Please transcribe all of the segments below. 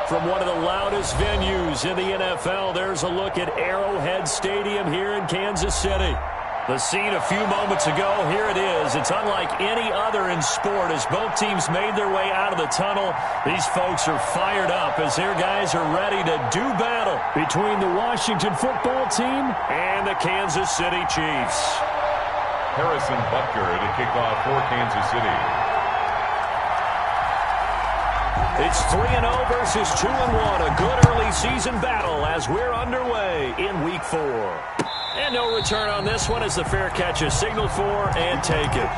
From one of the loudest venues in the NFL, there's a look at Arrowhead Stadium here in Kansas City. The scene a few moments ago, here it is. It's unlike any other in sport as both teams made their way out of the tunnel. These folks are fired up as their guys are ready to do battle between the Washington football team and the Kansas City Chiefs. Harrison Butker to kick off for Kansas City. It's 3-0 versus 2-1. A good early season battle as we're underway in Week 4. And no return on this one as the fair catch is signaled for and taken.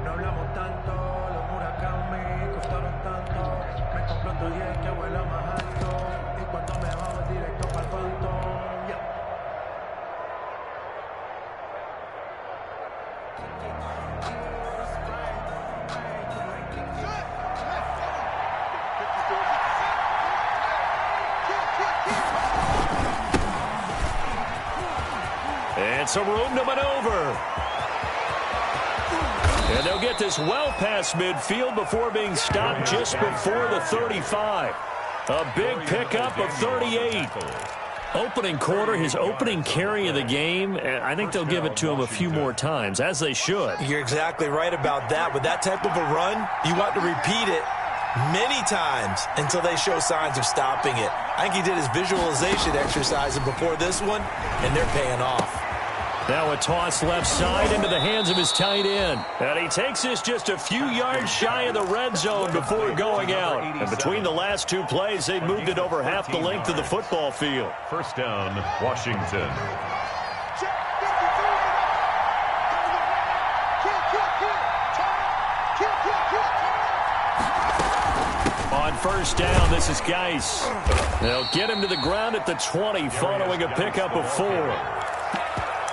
No hablamos tanto, los huracanes me costaron tanto. Me compré otro 10 que vuela más alto. Y cuando me bajo directo para el Phantom, yeah. And some room to maneuver. And they'll get this well past midfield before being stopped just before the 35. A big pickup of 38. Opening quarter, his opening carry of the game, and I think they'll give it to him a few more times, as they should. You're exactly right about that. With that type of a run, you want to repeat it many times until they show signs of stopping it. I think he did his visualization exercises before this one, and they're paying off. Now a toss left side into the hands of his tight end. And he takes this just a few yards shy of the red zone before going out. And between the last two plays, they've moved it over half the length of the football field. First down, Washington. On first down, this is Geis. They'll get him to the ground at the 20 following a pickup of 4.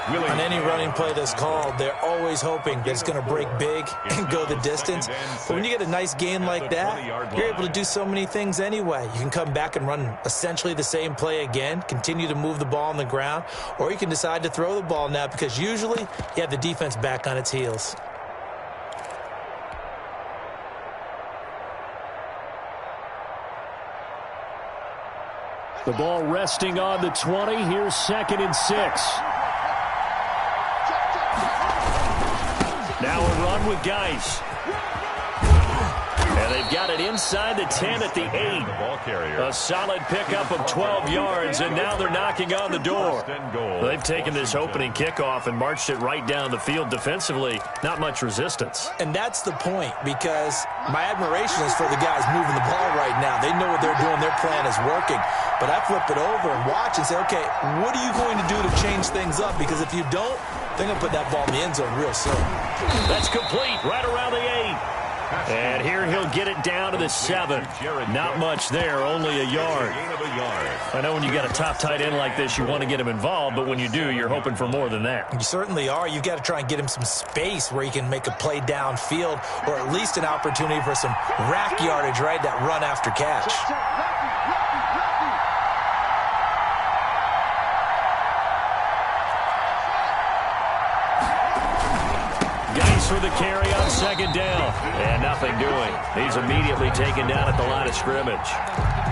On any running play that's called, they're always hoping that it's going to break big and go the distance. But when you get a nice gain like that, you're able to do so many things anyway. You can come back and run essentially the same play again, continue to move the ball on the ground, or you can decide to throw the ball now because usually you have the defense back on its heels. The ball resting on the 20. Here's 2nd and 6. Now a run with Geis. And they've got it inside the 10 at the 8. A solid pickup of 12 yards, and now they're knocking on the door. They've taken this opening kickoff and marched it right down the field defensively. Not much resistance. And that's the point, because my admiration is for the guys moving the ball right now. They know what they're doing. Their plan is working. But I flip it over and watch and say, okay, what are you going to do to change things up? Because if you don't, they're going to put that ball in the end zone real soon. That's complete right around the 8. And here he'll get it down to the 7. Not much there, only a yard. I know when you got a top tight end like this, you want to get him involved, but when you do, you're hoping for more than that. You certainly are. You've got to try and get him some space where he can make a play downfield, or at least an opportunity for some rack yardage, right? That run after catch. For the carry on 2nd down. And nothing doing. He's immediately taken down at the line of scrimmage.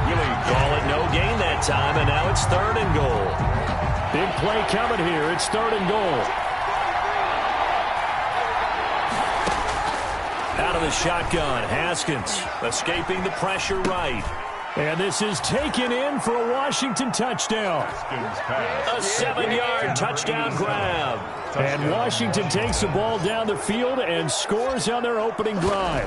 Really call it no gain that time, and now it's 3rd and goal. Big play coming here. It's 3rd and goal. Out of the shotgun, Haskins escaping the pressure right. And this is taken in for a Washington touchdown. A 7-yard touchdown grab. And Washington takes the ball down the field and scores on their opening drive.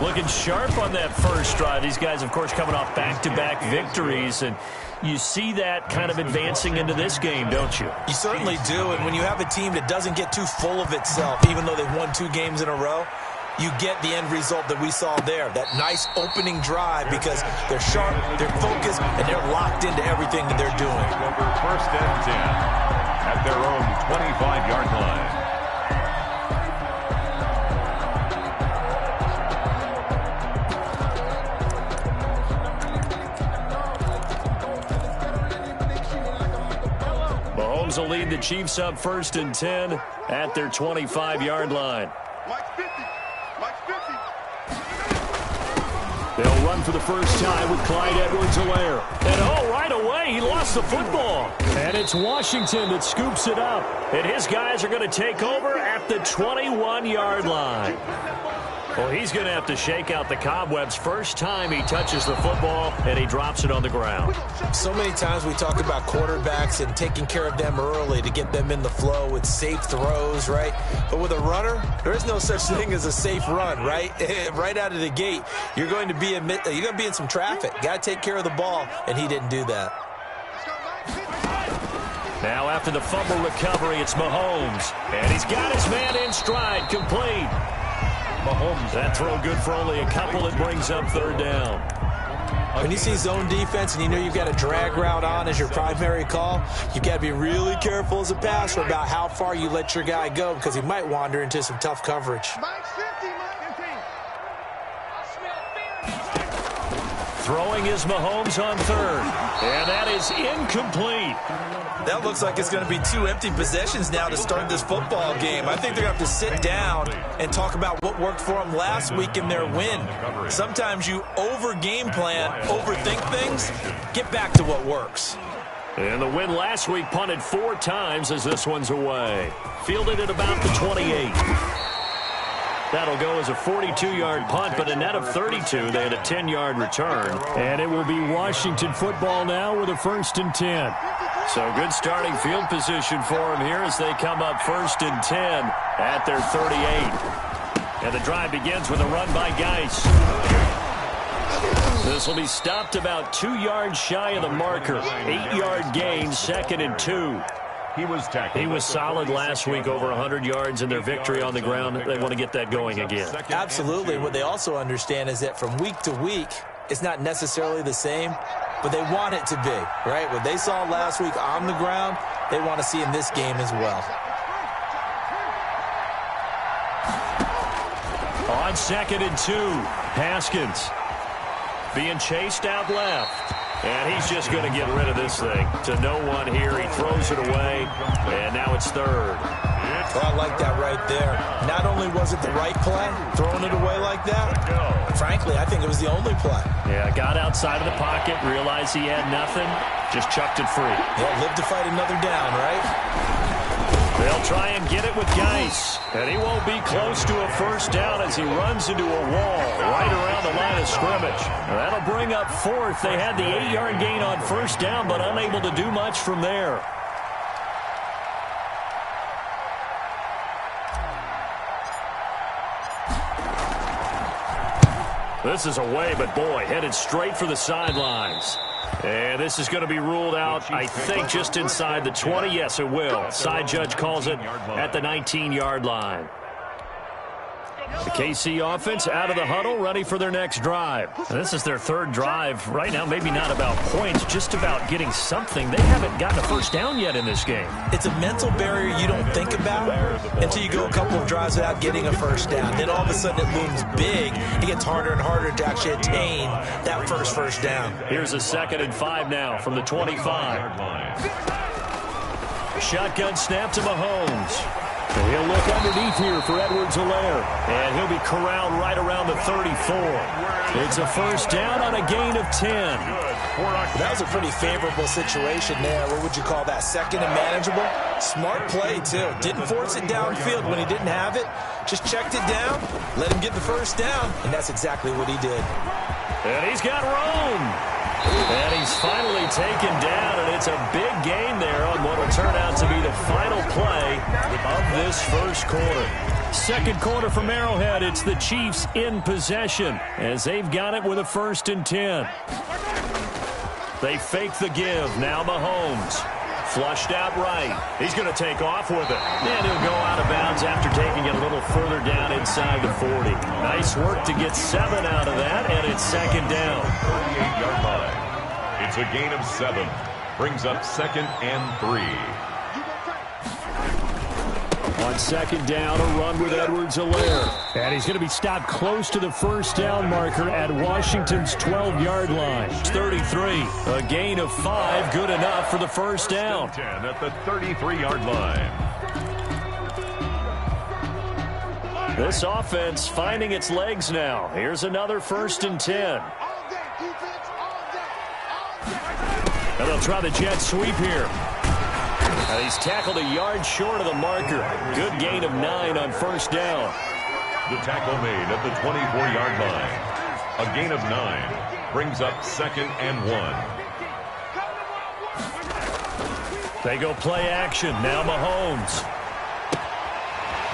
Looking sharp on that first drive. These guys, of course, coming off back-to-back victories, and you see that kind of advancing into this game, don't you? You certainly do, and when you have a team that doesn't get too full of itself, even though they've won 2 games in a row, you get the end result that we saw there, that nice opening drive, because they're sharp, they're focused, and they're locked into everything that they're doing. First and 10 at their own 25-yard line. Mahomes will lead the Chiefs up first and 10 at their 25-yard line. They'll run for the first time with Clyde Edwards-Helaire. And right away, he lost the football. And it's Washington that scoops it up. And his guys are going to take over at the 21-yard line. Well, he's going to have to shake out the cobwebs first time he touches the football, and he drops it on the ground. So many times we talk about quarterbacks and taking care of them early to get them in the flow with safe throws, right? But with a runner, there is no such thing as a safe run, right? Right out of the gate, you're going to be in some traffic. Got to take care of the ball, and he didn't do that. Now after the fumble recovery, it's Mahomes, and he's got his man in stride, complete. Mahomes, that throw good for only a couple. It brings up third down. When you see zone defense and you know you've got a drag route on as your primary call, you've got to be really careful as a passer about how far you let your guy go, because he might wander into some tough coverage. Throwing is Mahomes on third, and that is incomplete. That looks like it's going to be 2 empty possessions now to start this football game. I think they're going to have to sit down and talk about what worked for them last week in their win. Sometimes you over-game plan, overthink things, get back to what works. And the win last week punted 4 times as this one's away. Fielded at about the 28. That'll go as a 42-yard punt, but a net of 32. They had a 10-yard return. And it will be Washington football now with a first and 10. So good starting field position for them here as they come up first and 10 at their 38. And the drive begins with a run by Geis. This will be stopped about 2 yards shy of the marker. 8-yard gain, 2nd and 2. He was solid last week, over 100 yards in their victory on the ground. They want to get that going again. Absolutely. What they also understand is that from week to week, it's not necessarily the same, but they want it to be, right? What they saw last week on the ground, they want to see in this game as well. On 2nd and 2, Haskins being chased out left. And he's just going to get rid of this thing to no one here. He throws it away, and now it's third. Well, I like that right there. Not only was it the right play, throwing it away like that, frankly, I think it was the only play. Yeah, got outside of the pocket, realized he had nothing, just chucked it free. Yeah, live to fight another down, right? They'll try and get it with Geis, and he won't be close to a first down as he runs into a wall right around the line of scrimmage. That'll bring up 4th. They had the 8-yard gain on first down, but unable to do much from there. This is away, but boy, headed straight for the sidelines. And this is going to be ruled out, I think, just inside the 20. Yes, it will. Side judge calls it at the 19-yard line. The KC offense out of the huddle, ready for their next drive. And this is their 3rd drive. Right now, maybe not about points, just about getting something. They haven't gotten a first down yet in this game. It's a mental barrier you don't think about until you go a couple of drives without getting a first down. Then all of a sudden it looms big. It gets harder and harder to actually attain that first down. Here's a 2nd and 5 now from the 25. Shotgun snap to Mahomes. He'll look underneath here for Edwards-Helaire. And he'll be corralled right around the 34. It's a first down on a gain of 10. That was a pretty favorable situation there. What would you call that? 2nd and manageable? Smart play, too. Didn't force it downfield when he didn't have it. Just checked it down, let him get the first down, and that's exactly what he did. And he's got room. And he's finally taken down, and it's a big gain there on what will turn out to be the final play of this first quarter. Second quarter from Arrowhead. It's the Chiefs in possession as they've got it with a 1st and 10. They fake the give. Now Mahomes. Flushed out right. He's going to take off with it. And he'll go out of bounds after taking it a little further down inside the 40. Nice work to get 7 out of that, and it's 2nd down. 38-yard line. It's a gain of 7. Brings up 2nd and 3. On 2nd down, a run with Edwards-Helaire. And he's going to be stopped close to the 1st down marker at Washington's 12-yard line. 33. A gain of 5. Good enough for the 1st down. 10 at the 33-yard line. This offense finding its legs now. Here's another 1st and 10. And they'll try the jet sweep here. He's tackled a yard short of the marker. Good gain of 9 on 1st down. The tackle made at the 24-yard line. A gain of 9 brings up 2nd and 1. They go play action. Now Mahomes.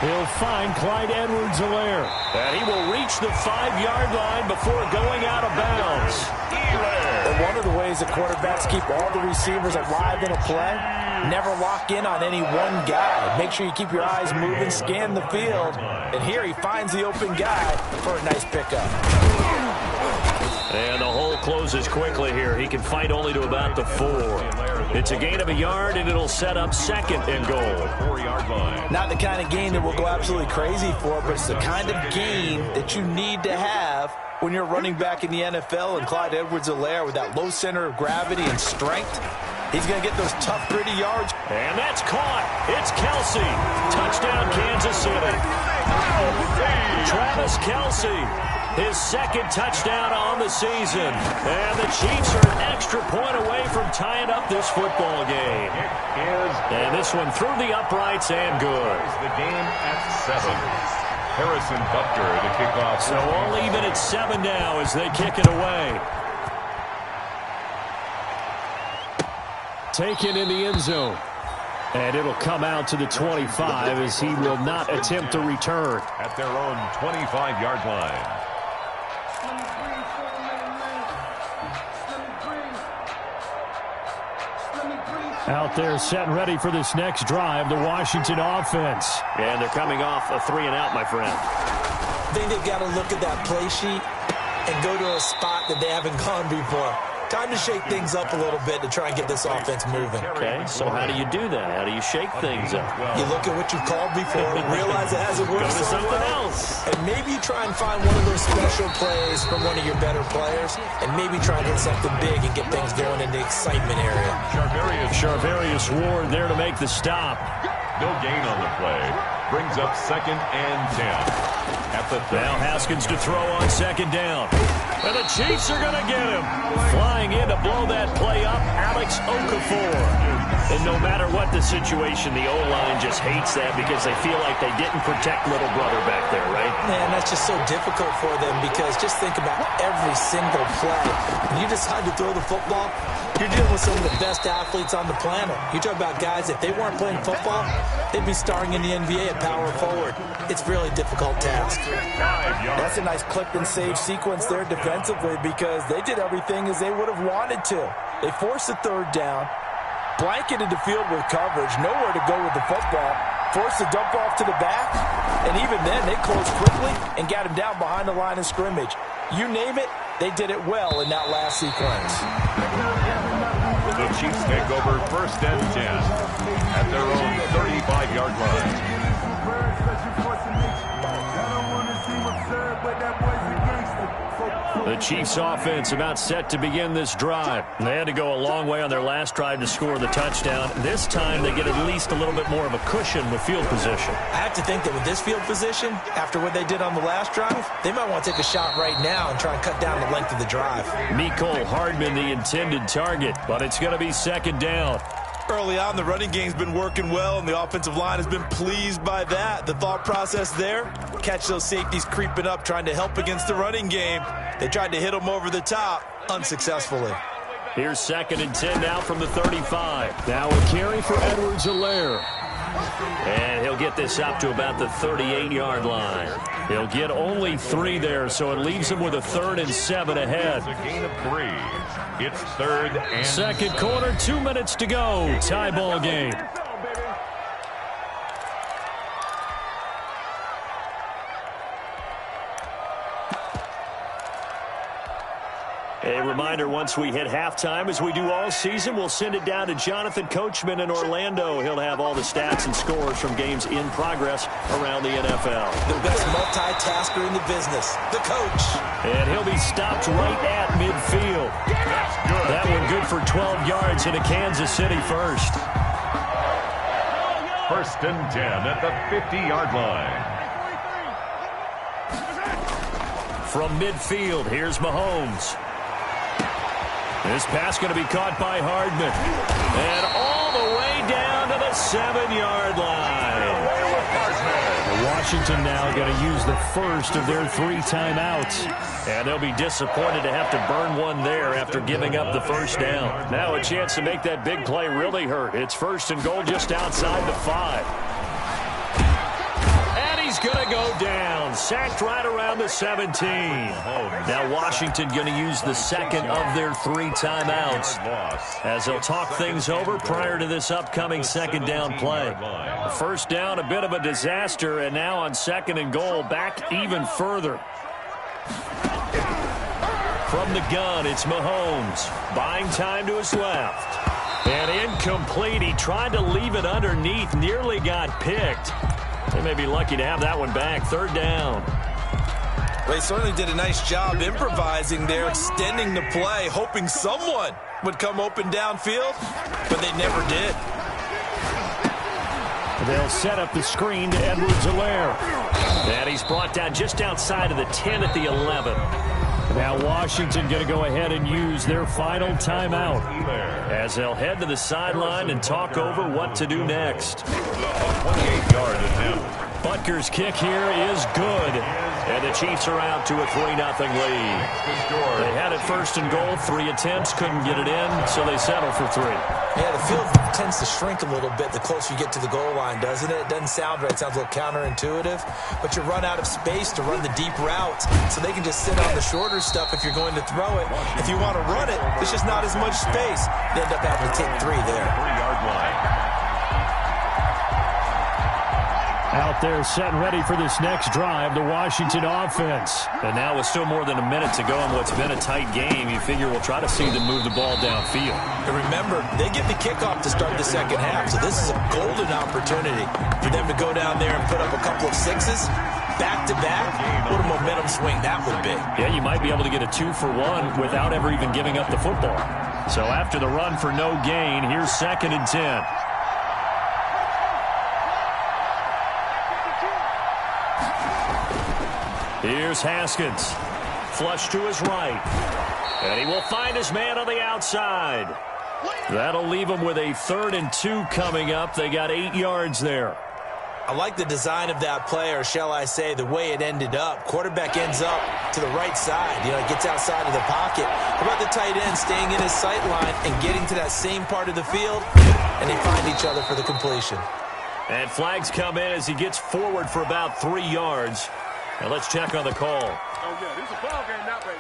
He'll find Clyde Edwards-Helaire. And he will reach the 5-yard line before going out of bounds. And one of the ways that quarterbacks keep all the receivers alive in a play, never lock in on any one guy. Make sure you keep your eyes moving, scan the field. And here he finds the open guy for a nice pickup. And the hole closes quickly here. He can fight only to about the 4. It's a gain of a yard, and it'll set up 2nd and goal. 4-yard line. Not the kind of gain that we'll go absolutely crazy for, but it's the kind of gain that you need to have when you're running back in the NFL. And Clyde Edwards-Helaire, with that low center of gravity and strength, he's going to get those tough, gritty yards. And that's caught. It's Kelce. Touchdown, Kansas City. Travis Kelce, his 2nd touchdown on the season. And the Chiefs are an extra point away from tying up this football game. And this one through the uprights and good. The game at 7. Harrison Butker to kick off. So all even at 7 now as they kick it away. Taken in the end zone. And it'll come out to the 25 as he will not attempt to return. At their own 25-yard line. Out there set and ready for this next drive, the Washington offense. And they're coming off a 3-and-out, my friend. I think they've got to look at that play sheet and go to a spot that they haven't gone before. Time to shake things up a little bit to try and get this offense moving. Okay, so how do you do that? How do you shake things up? You look at what you called before, realize it hasn't worked so something well, else. and maybe you try and find one of those special plays from one of your better players, and maybe try and hit something big and get things going in the excitement area. Charvarius Ward there to make the stop. No gain on the play. Brings up 2nd and 10. At the now Haskins to throw on 2nd down. And the Chiefs are going to get him. Flying in to blow that play up, Alex Okafor. And no matter what the situation, the O-line just hates that because they feel like they didn't protect little brother back there, right? Man, that's just so difficult for them because just think about every single play. When you decide to throw the football, you're dealing with some of the best athletes on the planet. You talk about guys, if they weren't playing football, they'd be starring in the NBA at power forward. It's a really difficult task. That's a nice clip and save sequence there defensively because they did everything as they would have wanted to. They forced the 3rd down, blanketed the field with coverage, nowhere to go with the football, forced the dump off to the back, and even then they closed quickly and got him down behind the line of scrimmage. You name it, they did it well in that last sequence. The Chiefs take over 1st and 10 at their own 35-yard line. The Chiefs offense about set to begin this drive. They had to go a long way on their last drive to score the touchdown. This time they get at least a little bit more of a cushion with field position. I have to think that with this field position, after what they did on the last drive, they might want to take a shot right now and try and cut down the length of the drive. Mecole Hardman the intended target, but it's going to be 2nd down. Early on, the running game's been working well, and the offensive line has been pleased by that. The thought process there, catch those safeties creeping up, trying to help against the running game. They tried to hit them over the top, unsuccessfully. Here's 2nd and 10 now from the 35. Now a carry for Edwards-Helaire. And he'll get this up to about the 38-yard line. He'll get only 3 there, so it leaves him with a 3rd and 7 ahead. It's a gain of 3. It's 3rd and 2nd quarter, 2 minutes to go. Tie ball game. A reminder, once we hit halftime, as we do all season, we'll send it down to Jonathan Coachman in Orlando. He'll have all the stats and scores from games in progress around the NFL. The best multitasker in the business, the coach. And he'll be stopped right at midfield. that's good. That one good for 12 yards into Kansas City first. 1st and 10 at the 50-yard line. From midfield, here's Mahomes. This pass going to be caught by Hardman. And all the way down to the 7-yard line. Washington now going to use the first of their 3 timeouts. And they'll be disappointed to have to burn one there after giving up the first down. Now a chance to make that big play really hurt. It's 1st and goal just outside the 5. He's going to go down. Sacked right around the 17. Now Washington going to use the 2nd of their 3 timeouts as they'll talk things over prior to this upcoming 2nd down play. First down, a bit of a disaster, and now on 2nd and goal, back even further. From the gun, it's Mahomes. Buying time to his left. And incomplete. He tried to leave it underneath, nearly got picked. They may be lucky to have that one back. 3rd down. Well, he certainly did a nice job improvising there, extending the play, hoping someone would come open downfield, but they never did. They'll set up the screen to Edwards-Helaire. And he's brought down just outside of the 10 at the 11. Now Washington going to go ahead and use their final timeout as they'll head to the sideline and talk over what to do next. 28-yard attempt. Butker's kick here is good. And the Chiefs are out to a 3-0 lead. They had it 1st and goal, 3 attempts, couldn't get it in, so they settle for 3. Yeah, the field tends to shrink a little bit the closer you get to the goal line, doesn't it? It doesn't sound right. It sounds a little counterintuitive. But you run out of space to run the deep route, so they can just sit on the shorter stuff if you're going to throw it. If you want to run it, there's just not as much space. They end up having to take 3 there. 3-yard line. Out there set and ready for this next drive, the Washington offense. And now with still more than a minute to go in what's been a tight game, you figure we'll try to see them move the ball downfield. And remember, they get the kickoff to start the 2nd half, so this is a golden opportunity for them to go down there and put up a couple of 6s back-to-back. What a momentum swing that would be. Yeah, you might be able to get a 2-for-1 without ever even giving up the football. So after the run for no gain, here's 2nd and 10. Here's Haskins. Flush to his right. And he will find his man on the outside. That'll leave him with a 3rd and 2 coming up. They got 8 yards there. I like the design of that play, or shall I say the way it ended up. Quarterback ends up to the right side. You know, gets outside of the pocket. How about the tight end staying in his sight line and getting to that same part of the field? And they find each other for the completion. And flags come in as he gets forward for about 3 yards. Now let's check on the call. Oh, yeah, this is a ball game now, baby.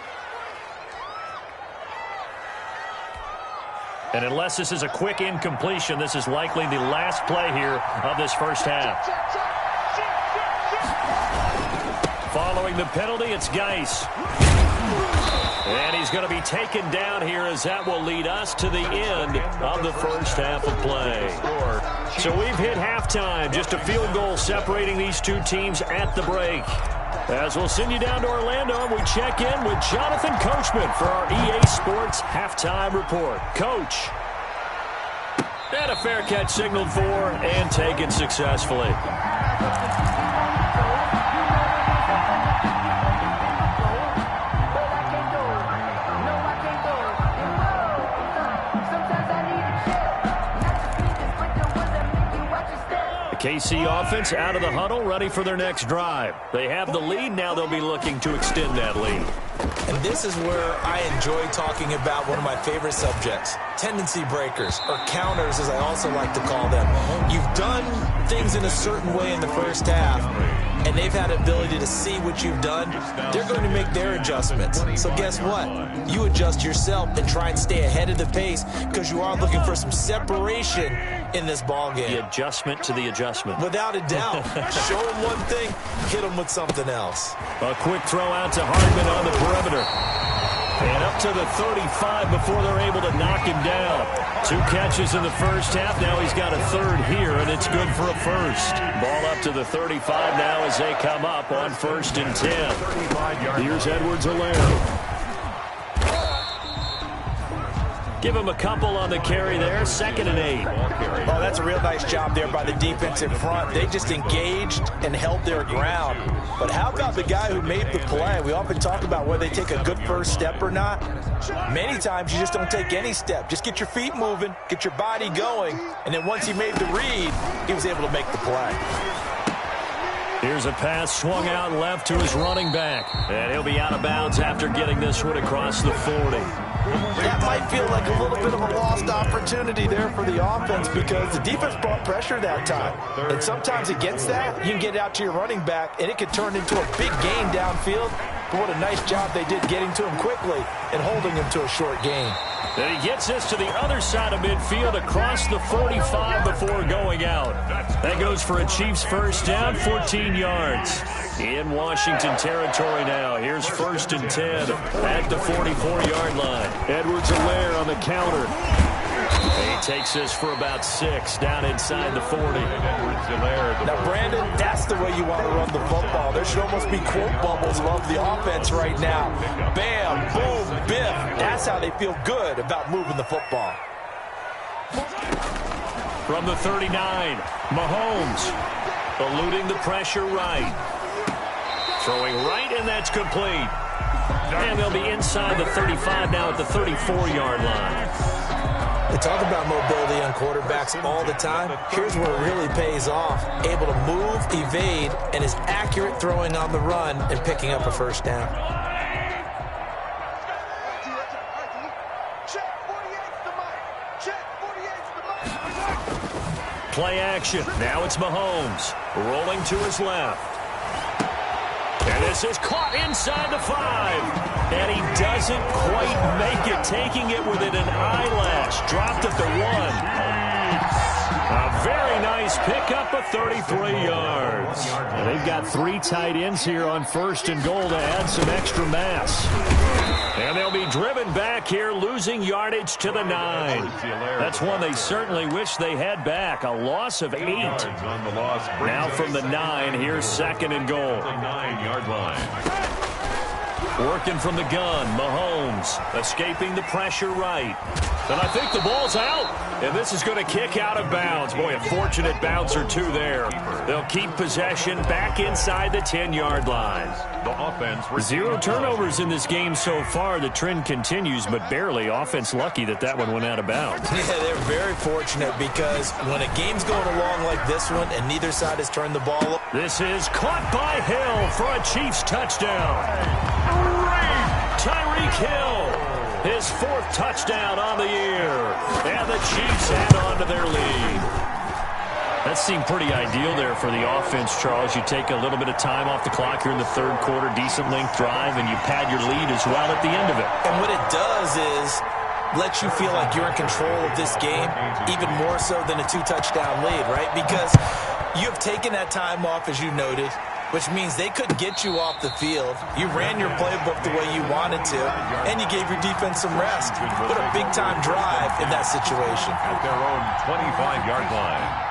And unless this is a quick incompletion, this is likely the last play here of this first half. Following the penalty, it's Geis. And he's going to be taken down here as that will lead us to the end of the first half of play. So we've hit halftime, just a field goal separating these two teams at the break. As we'll send you down to Orlando, and we check in with Jonathan Coachman for our EA Sports Halftime Report. Coach. And a fair catch signaled for and taken successfully. KC offense out of the huddle, ready for their next drive. They have the lead. Now they'll be looking to extend that lead. And And this is where I enjoy talking about one of my favorite subjects, tendency breakers, or counters as I also like to call them. You've done things in a certain way in the first half, and they've had the ability to see what you've done. They're going to make their adjustments. So guess what? You adjust yourself and try and stay ahead of the pace because you are looking for some separation in this ball game. The adjustment to the adjustment. Without a doubt. Show them one thing, hit them with something else. A quick throw out to Hardman on the perimeter. And up to the 35 before they're able to knock him down. 2 catches in the first half. Now he's got a third here, and it's good for a first. Ball up to the 35 now as they come up on 1st and 10. Here's Edwards-Helaire. Give him a couple on the carry there. 2nd and 8. Oh, that's a real nice job there by the defense in front. They just engaged and held their ground. But how about the guy who made the play? We often talk about whether they take a good first step or not. Many times you just don't take any step. Just get your feet moving, get your body going, and then once he made the read, he was able to make the play. Here's a pass swung out left to his running back. And he'll be out of bounds after getting this one across the 40. That might feel like a little bit of a lost opportunity there for the offense because the defense brought pressure that time. And sometimes against that, you can get it out to your running back, and it could turn into a big gain downfield. But what a nice job they did getting to him quickly and holding him to a short gain. Then he gets this to the other side of midfield across the 45 before going out. That goes for a Chiefs first down, 14 yards. In Washington territory now. Here's 1st and 10 at the 44-yard line. Edwards-Helaire on the counter. He takes this for about 6 down inside the 40. Now, Brandon, that's the way you want to run the football. There should almost be quote bubbles above the offense right now. Bam, boom, biff. That's how they feel good about moving the football. From the 39, Mahomes eluding the pressure right. Throwing right, and that's complete. And they'll be inside the 35 now at the 34-yard line. They talk about mobility on quarterbacks all the time. Here's where it really pays off. Able to move, evade, and is accurate throwing on the run and picking up a first down. Play action. Now it's Mahomes. Rolling to his left. And this is caught inside the 5. And he doesn't quite make it, taking it within an eyelash. Dropped at the 1. A very nice pickup of 33 yards. And they've got 3 tight ends here on 1st and goal to add some extra mass. And they'll be driven back here, losing yardage to the 9. That's one they certainly wish they had back. A loss of 8. Now from the 9, here's 2nd and goal. The 9-yard line. Working from the gun, Mahomes escaping the pressure right. And I think the ball's out. And this is going to kick out of bounds. Boy, a fortunate bounce or 2 there. They'll keep possession back inside the 10-yard line. The offense. 0 turnovers in this game so far. The trend continues, but barely. Offense lucky that one went out of bounds. Yeah, they're very fortunate because when a game's going along like this one and neither side has turned the ball up. This is caught by Hill for a Chiefs touchdown. Tyreek Hill, his 4th touchdown on the year. And the Chiefs add on to their lead. That seemed pretty ideal there for the offense, Charles. You take a little bit of time off the clock here in the 3rd quarter, decent length drive, and you pad your lead as well at the end of it. And what it does is let you feel like you're in control of this game, even more so than a 2-touchdown lead, right? Because you have taken that time off, as you noted, which means they couldn't get you off the field. You ran your playbook the way you wanted to, and you gave your defense some rest. Put a big-time drive in that situation. At their own 25-yard line.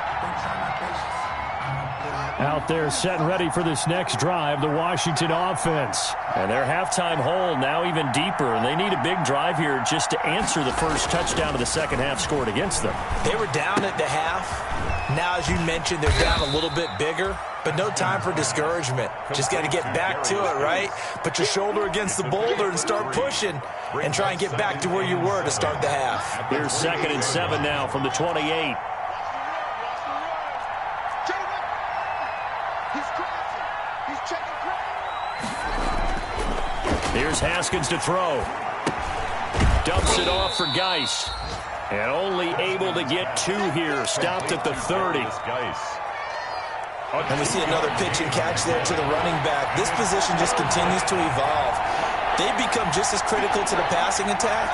Out there set and ready for this next drive, the Washington offense. And their halftime hole now even deeper, and they need a big drive here just to answer the first touchdown of the second half scored against them. They were down at the half. Now, as you mentioned, they're down a little bit bigger, but no time for discouragement. Just got to get back to it, right? Put your shoulder against the boulder and start pushing and try and get back to where you were to start the half. Here's 2nd and 7 now from the 28. Here's Haskins to throw. Dumps it off for Geis. And only able to get 2 here. Stopped at the 30. And we see another pitch and catch there to the running back. This position just continues to evolve. They become just as critical to the passing attack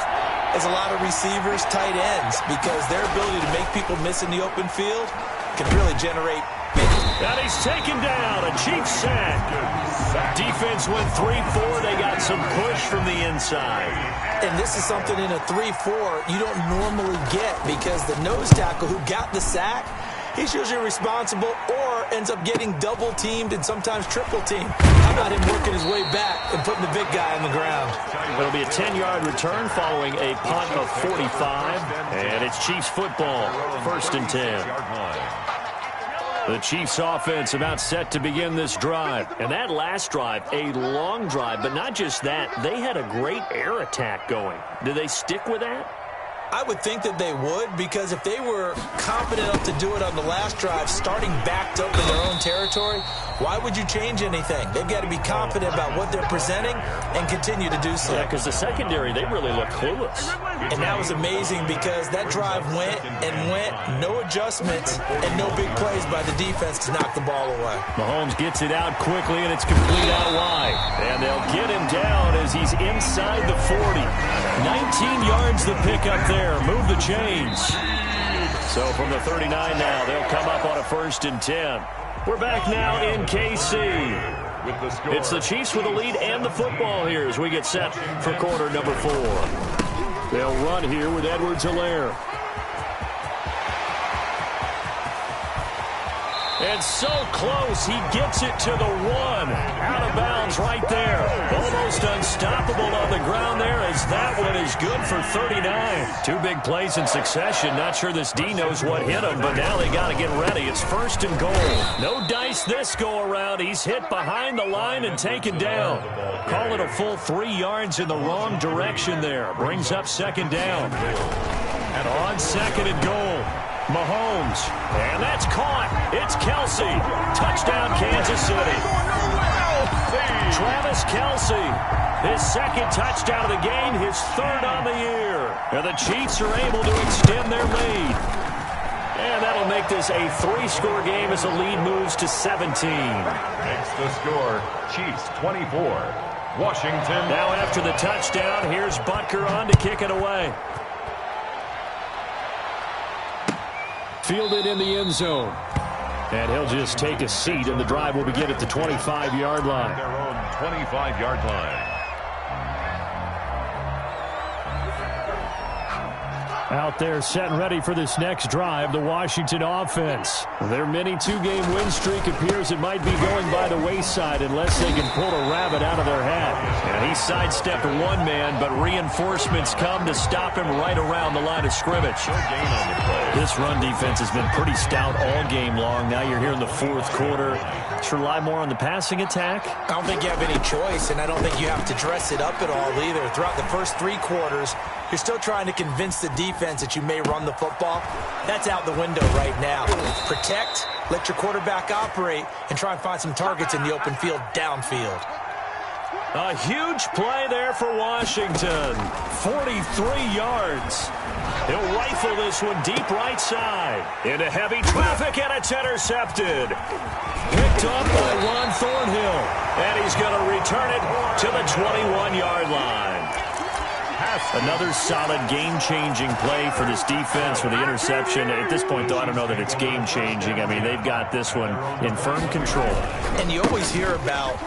as a lot of receivers, tight ends, because their ability to make people miss in the open field can really generate big. And he's taken down. A Chiefs sack. Defense went 3-4. They got some push from the inside. And this is something in a 3-4 you don't normally get, because the nose tackle who got the sack, he's usually responsible or ends up getting double-teamed and sometimes triple-teamed. How about him working his way back and putting the big guy on the ground? It'll be a 10-yard return following a punt of 45. And it's Chiefs football, 1st and 10. The Chiefs offense about set to begin this drive. And that last drive, a long drive, but not just that. They had a great air attack going. Do they stick with that? I would think that they would, because if they were confident enough to do it on the last drive, starting backed up in their own territory, why would you change anything? They've got to be confident about what they're presenting and continue to do so. Yeah, because the secondary, they really look clueless. And that was amazing, because that drive went and went, no adjustments, and no big plays by the defense to knock the ball away. Mahomes gets it out quickly, and it's complete out wide. And they'll get him down as he's inside the 40. 19 yards the pickup there. Move the chains. So from the 39 now, they'll come up on a 1st and 10. We're back now in KC. It's the Chiefs with the lead and the football here as we get set for quarter number 4. They'll run here with Edwards-Helaire. And so close, he gets it to the 1. Out of bounds right there. Almost unstoppable on the ground there, as that one is good for 39. 2 big plays in succession. Not sure this D knows what hit him, but now they got to get ready. It's 1st and goal. No dice this go around. He's hit behind the line and taken down. Call it a full 3 yards in the wrong direction there. Brings up 2nd down. And on 2nd and goal, Mahomes, and that's caught. It's Kelce. Touchdown, Kansas City. Travis Kelce, his 2nd touchdown of the game, his 3rd on the year. And the Chiefs are able to extend their lead. And that'll make this a 3-score game as the lead moves to 17. Makes the score, Chiefs 24, Washington. Now after the touchdown, here's Butker on to kick it away. Fielded in the end zone. And he'll just take a seat, and the drive will begin at the 25-yard line. Their own 25-yard line. Out there set and ready for this next drive, the Washington offense. Their mini 2-game win streak appears it might be going by the wayside unless they can pull a rabbit out of their hat. And he sidestepped 1 man, but reinforcements come to stop him right around the line of scrimmage. This run defense has been pretty stout all game long. Now you're here in the 4th quarter. Should rely more on the passing attack? I don't think you have any choice, and I don't think you have to dress it up at all either. Throughout the first 3 quarters, you're still trying to convince the defense that you may run the football. That's out the window right now. Protect, let your quarterback operate, and try and find some targets in the open field downfield. A huge play there for Washington. 43 yards. He'll rifle this one deep right side. Into heavy traffic, and it's intercepted. Picked up by Ron Thornhill. And he's going to return it to the 21-yard line. Another solid game-changing play for this defense for the interception. At this point, though, I don't know that it's game-changing. I mean, they've got this one in firm control. And you always hear about,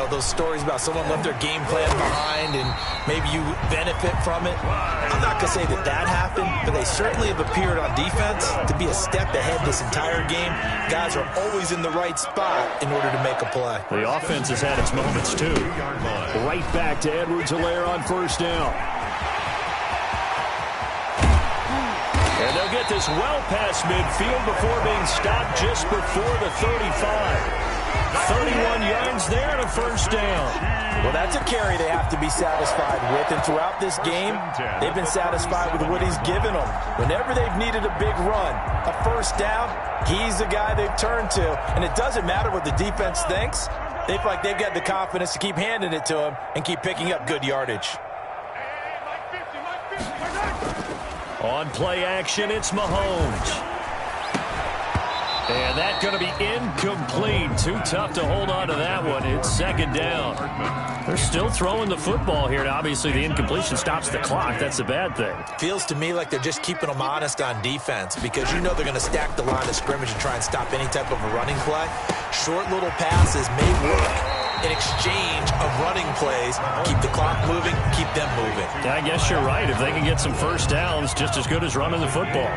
those stories about someone left their game plan behind and maybe you benefit from it. I'm not going to say that that happened, but they certainly have appeared on defense to be a step ahead this entire game. Guys are always in the right spot in order to make a play. The offense has had its moments, too. Right back to Edwards-Helaire on 1st down. And they'll get this well past midfield before being stopped just before the 35. 31 yards there and a 1st down. Well, that's a carry they have to be satisfied with. And throughout this game, they've been satisfied with what he's given them. Whenever they've needed a big run, a 1st down, he's the guy they've turned to. And it doesn't matter what the defense thinks. They feel like they've got the confidence to keep handing it to him and keep picking up good yardage. On play action, it's Mahomes. And that's going to be incomplete. Too tough to hold on to that one. It's second down. They're still throwing the football here. And obviously, the incompletion stops the clock. That's a bad thing. Feels to me like they're just keeping them honest on defense because you know they're going to stack the line of scrimmage and try and stop any type of a running play. Short little passes may work in exchange of running plays. Keep the clock moving, keep them moving. I guess you're right. If they can get some first downs, just as good as running the football.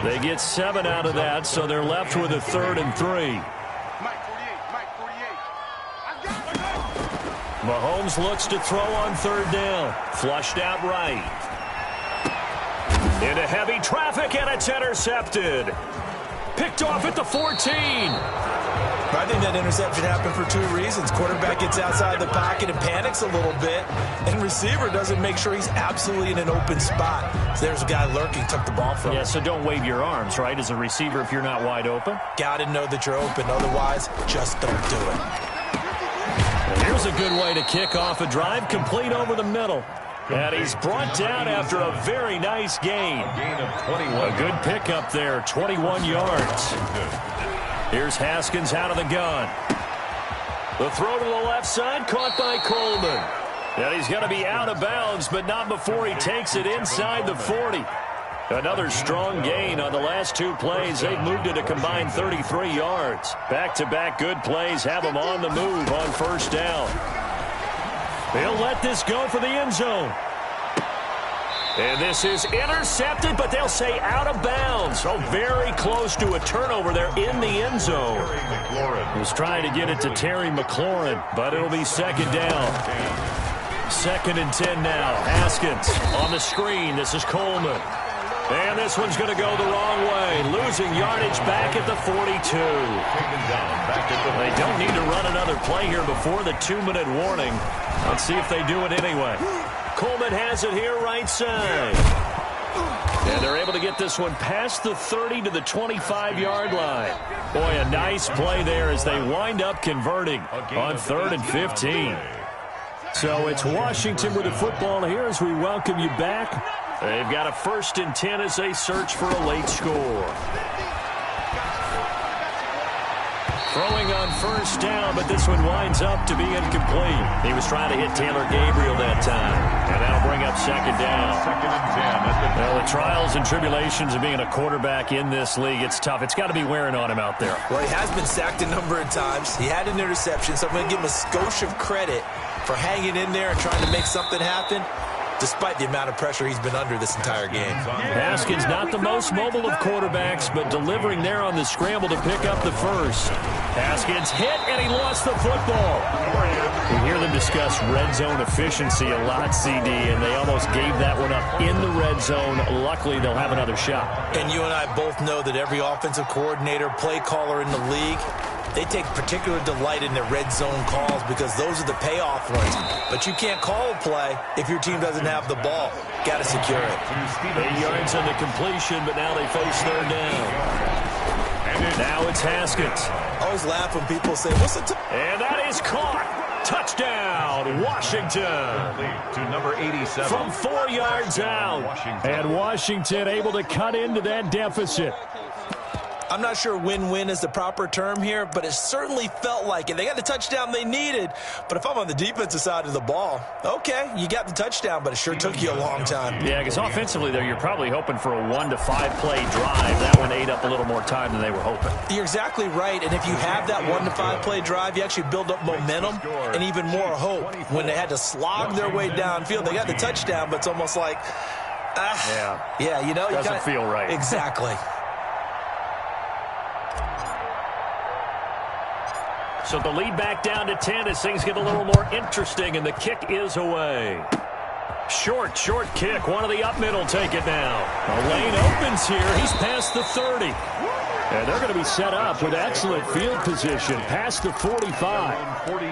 They get 7 out of that, so they're left with a 3rd and 3. Mahomes looks to throw on 3rd down. Flushed out right. Into heavy traffic, and it's intercepted. Picked off at the 14. I think that interception happened for 2 reasons. Quarterback gets outside the pocket and panics a little bit, and receiver doesn't make sure he's absolutely in an open spot. So there's a guy lurking, took the ball from him. Yeah, so don't wave your arms, right, as a receiver if you're not wide open. Got to know that you're open. Otherwise, just don't do it. And here's a good way to kick off a drive, complete over the middle. And he's brought down after a very nice gain. A good pickup there, 21 yards. Here's Haskins out of the gun. The throw to the left side, caught by Coleman. And he's going to be out of bounds, but not before he takes it inside the 40. Another strong gain on the last 2 plays. They've moved it a combined 33 yards. Back-to-back good plays have them on the move on 1st down. They'll let this go for the end zone. And this is intercepted, but they'll say out of bounds. So very close to a turnover there in the end zone. Was trying to get it to Terry McLaurin, but it'll be 2nd down. 2nd and 10 now. Haskins on the screen. This is Coleman. And this one's going to go the wrong way. Losing yardage back at the 42. They don't need to run another play here before the 2-minute warning. Let's see if they do it anyway. Coleman has it here right side. And they're able to get this one past the 30 to the 25-yard line. Boy, a nice play there as they wind up converting on 3rd and 15. So it's Washington with the football here as we welcome you back. They've got a 1st and 10 as they search for a late score. Throwing on 1st down, but this one winds up to be incomplete. He was trying to hit Taylor Gabriel that time. And that'll bring up 2nd down. 2nd and 10. Well, the trials and tribulations of being a quarterback in this league, it's tough. It's got to be wearing on him out there. Well, he has been sacked a number of times. He had an interception, so I'm going to give him a skosh of credit for hanging in there and trying to make something happen, despite the amount of pressure he's been under this entire game. Haskins not the most mobile of quarterbacks, but delivering there on the scramble to pick up the 1st. Haskins hit, and he lost the football. We hear them discuss red zone efficiency a lot, CD, and they almost gave that one up in the red zone. Luckily, they'll have another shot. And you and I both know that every offensive coordinator, play caller in the league, they take particular delight in their red zone calls because those are the payoff ones. But you can't call a play if your team doesn't have the ball. Got to secure it. 8 yards on the completion, but now they face 3rd down. Now it's Haskins. I always laugh when people say, what's the and that is caught. Touchdown, Washington. To number 87. From 4 yards out. And Washington able to cut into that deficit. I'm not sure win-win is the proper term here, but it certainly felt like it. They got the touchdown they needed, but if I'm on the defensive side of the ball, okay, you got the touchdown, but it sure took you a long time. Yeah, because offensively, though, you're probably hoping for a 1 to 5 play drive. That one ate up a little more time than they were hoping. You're exactly right, and if you have that 1 to 5 play drive, you actually build up momentum and even more hope. When they had to slog their way downfield, they got the touchdown, but it's almost like, yeah, you know. Doesn't feel right. Exactly. So the lead back down to 10 as things get a little more interesting, and the kick is away. Short kick. One of the up middle take it now. The lane opens here. He's past the 30. And they're going to be set up with excellent field position past the 45.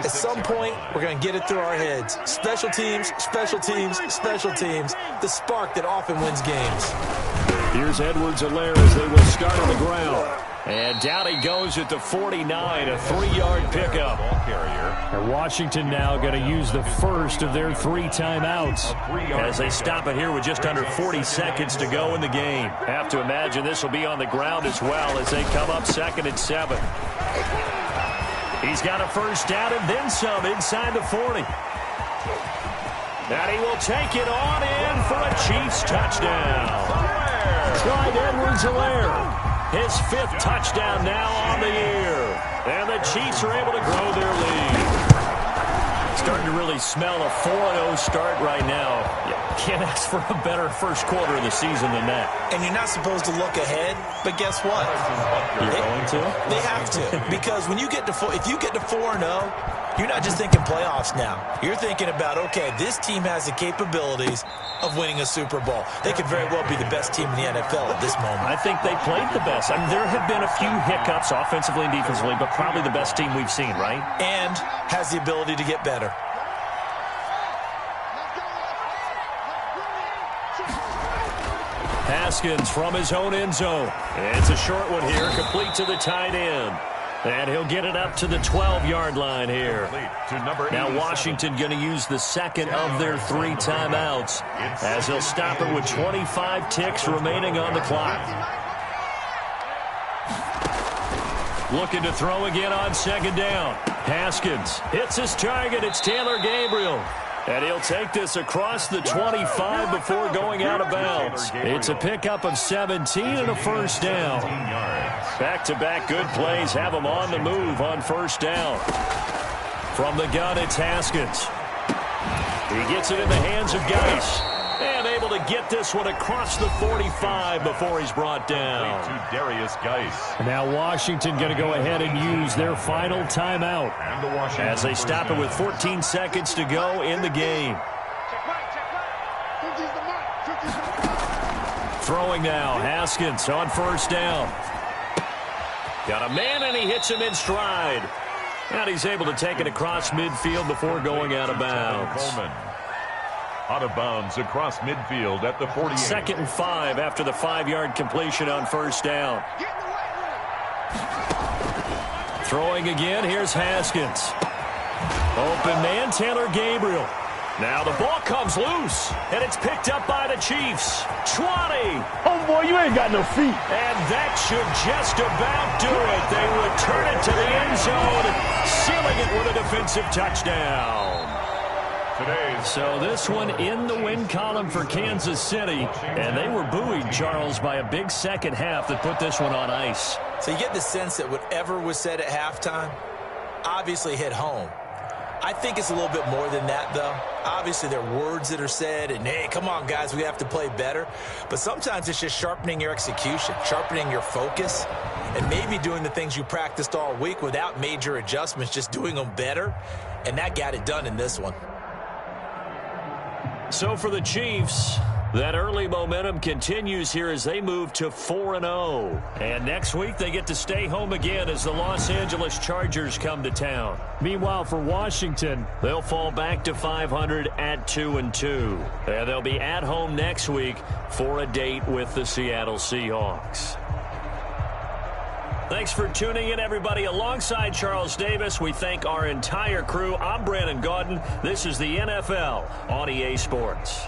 At some point, we're going to get it through our heads. Special teams, special teams, special teams. The spark that often wins games. Here's Edwards-Helaire as they will start on the ground. And down he goes at the 49, a 3-yard pickup. And Washington now going to use the first of their 3 timeouts as they stop it here with just under 40 seconds to go in the game. Have to imagine this will be on the ground as well as they come up 2nd and 7. He's got a first down and then some inside the 40. And he will take it on in for a Chiefs touchdown. Clyde Edwards-Helaire. His 5th touchdown now on the year. And the Chiefs are able to grow their lead. Starting to really smell a 4-0 start right now. You can't ask for a better first quarter of the season than that. And you're not supposed to look ahead, but guess what? You're going to? They have to. Because when you get to if you get to 4-0, you're not just thinking playoffs now. You're thinking about, okay, this team has the capabilities of winning a Super Bowl. They could very well be the best team in the NFL at this moment. I think they played the best. I mean, there have been a few hiccups offensively and defensively, but probably the best team we've seen, right? And has the ability to get better. Haskins from his own end zone. It's a short one here, complete to the tight end. And he'll get it up to the 12-yard line here. Now Washington going to use the 2nd of their 3 timeouts as he'll stop it with 25 ticks remaining on the clock. Looking to throw again on 2nd down. Haskins hits his target. It's Taylor Gabriel. And he'll take this across the 25 before going out of bounds. It's a pickup of 17 and a first down. Back-to-back good plays have him on the move on first down. From the gun, it's Haskins. He gets it in the hands of Geis. And able to get this one across the 45 before he's brought down. To Darius Geis. Now Washington going to go ahead and use their final timeout as they stop it with 14 seconds to go in the game. Throwing now, Haskins on first down. Got a man and he hits him in stride. And he's able to take it across midfield before going out of bounds. Out of bounds across midfield at the 48. 2nd and 5 after the 5-yard completion on first down. Throwing again, here's Haskins. Open man, Taylor Gabriel. Now the ball comes loose, and it's picked up by the Chiefs. 20. Oh, boy, you ain't got no feet. And that should just about do it. They return it to the end zone, sealing it with a defensive touchdown. So this one in the win column for Kansas City. And they were buoyed, Charles, by a big second half that put this one on ice. So you get the sense that whatever was said at halftime obviously hit home. I think it's a little bit more than that, though. Obviously, there are words that are said, and, hey, come on, guys, we have to play better. But sometimes it's just sharpening your execution, sharpening your focus, and maybe doing the things you practiced all week without major adjustments, just doing them better. And that got it done in this one. So for the Chiefs, that early momentum continues here as they move to 4-0. And next week they get to stay home again as the Los Angeles Chargers come to town. Meanwhile, for Washington, they'll fall back to 500 at 2-2. And they'll be at home next week for a date with the Seattle Seahawks. Thanks for tuning in, everybody. Alongside Charles Davis, we thank our entire crew. I'm Brandon Gaudin. This is the NFL on EA Sports.